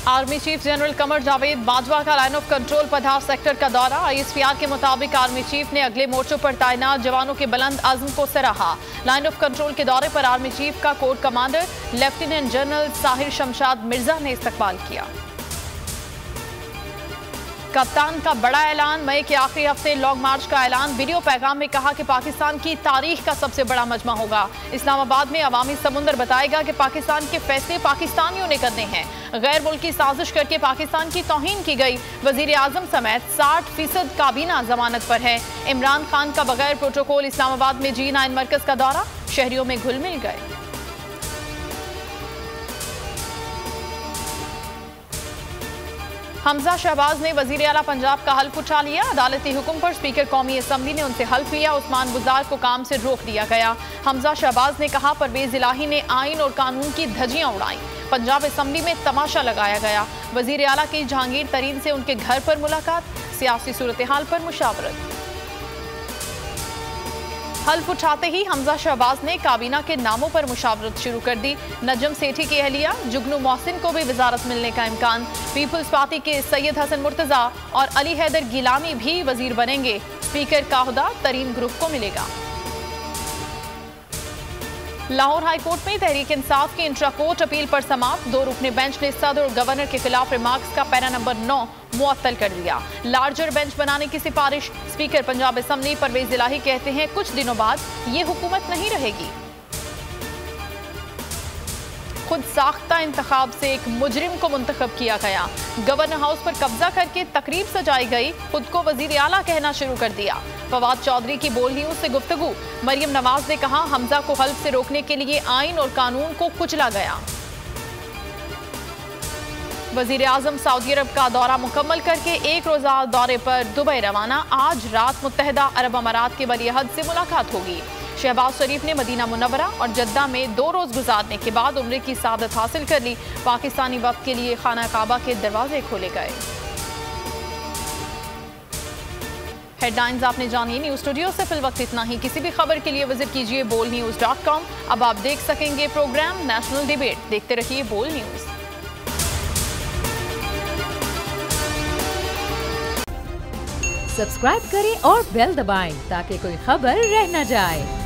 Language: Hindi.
Army chief general Qamar Javed Bajwa का लाइन ऑफ कंट्रोल पधार सेक्टर का दौरा। आईएसपीआर के मुताबिक आर्मी चीफ ने अगले मोर्चों पर तैनात जवानों के बुलंद आज़म को सराहा। लाइन ऑफ कंट्रोल के दौरे पर आर्मी चीफ का core commander lieutenant general Sahir Shamshad Mirza ने इस्तकबाल किया। कप्तान का बड़ा ऐलान, मई के आखिरी हफ्ते लॉन्ग मार्च का ऐलान। वीडियो पैगाम में कहा कि पाकिस्तान की तारीख का सबसे बड़ा मजमा होगा। इस्लामाबाद में अवामी समुंदर बताएगा कि पाकिस्तान के फैसले पाकिस्तानियों ने करने हैं। गैर मुल्की साजिश करके पाकिस्तान की तौहीन की गई। वजीर आजम समेत 60% काबीना जमानत पर है। इमरान खान का बगैर प्रोटोकॉल इस्लामाबाद में G9 मरकज का दौरा, शहरियों में घुल मिल गए। हमजा शहबाज ने वजीर आला पंजाब का हल्फ उठा लिया। अदालती हुक्म पर स्पीकर कौमी असम्बली ने उनसे हल्फ लिया। उस्मान बुज़दार को काम से रोक दिया गया। हमजा शहबाज ने कहा, परवेज इलाही ने आइन और कानून की धज्जियां उड़ाई। पंजाब असम्बली में तमाशा लगाया गया। वजीर आला की जहांगीर तरीन से उनके घर पर मुलाकात, सियासी सूरत हाल पर मुशावरत। हल्फ उठाते ही हमजा शहबाज ने काबीना के नामों पर मुशावरत शुरू कर दी। नजम सेठी की अहलिया जुगनू मोहसिन को भी वजारत मिलने का इम्कान। पीपल्स पार्टी के सैयद हसन मुर्तजा और अली हैदर गिलानी भी वजीर बनेंगे। स्पीकर का ओहदा तरीन ग्रुप को मिलेगा। लाहौर हाई कोर्ट में तहरीक इंसाफ की इंट्रा कोर्ट अपील पर समाप्त। 2 रुकने बेंच ने सदर और गवर्नर के खिलाफ रिमार्क्स का पैरा नंबर 9 मुअत्तल कर दिया। लार्जर बेंच बनाने की सिफारिश। स्पीकर पंजाब असम्बली परवेज इलाही कहते हैं, कुछ दिनों बाद ये हुकूमत नहीं रहेगी। खुद साख्ता इंतखाब से एक मुजरिम को मुंतखब किया गया। गवर्नर हाउस पर कब्जा करके तकरीब सजाई गई। खुद को वजीर आला कहना शुरू कर दिया। फवाद चौधरी की बोल न्यूज से गुफ्तगू। मरियम नवाज ने कहा, हमजा को हल्फ से रोकने के लिए आइन और कानून को कुचला गया। वजीर आजम सऊदी अरब का दौरा मुकम्मल करके 1 रोजा दौरे पर दुबई रवाना। आज रात मुत्तहिदा अरब अमारात के वली अहद से मुलाकात होगी। शहबाज शरीफ ने मदीना मुनव्वरा और जद्दा में 2 रोज गुजारने के बाद उम्रे की सादत हासिल कर ली। पाकिस्तानी वक्त के लिए खाना काबा के दरवाजे खोले गए। हेडलाइंस आपने जानी। न्यूज स्टूडियो से फिल वक्त इतना ही। किसी भी खबर के लिए विजिट कीजिए bolnews.com। अब आप देख सकेंगे प्रोग्राम नेशनल डिबेट। देखते रहिए बोल न्यूज। सब्सक्राइब करें और बेल दबाएं ताकि कोई खबर रह न जाए।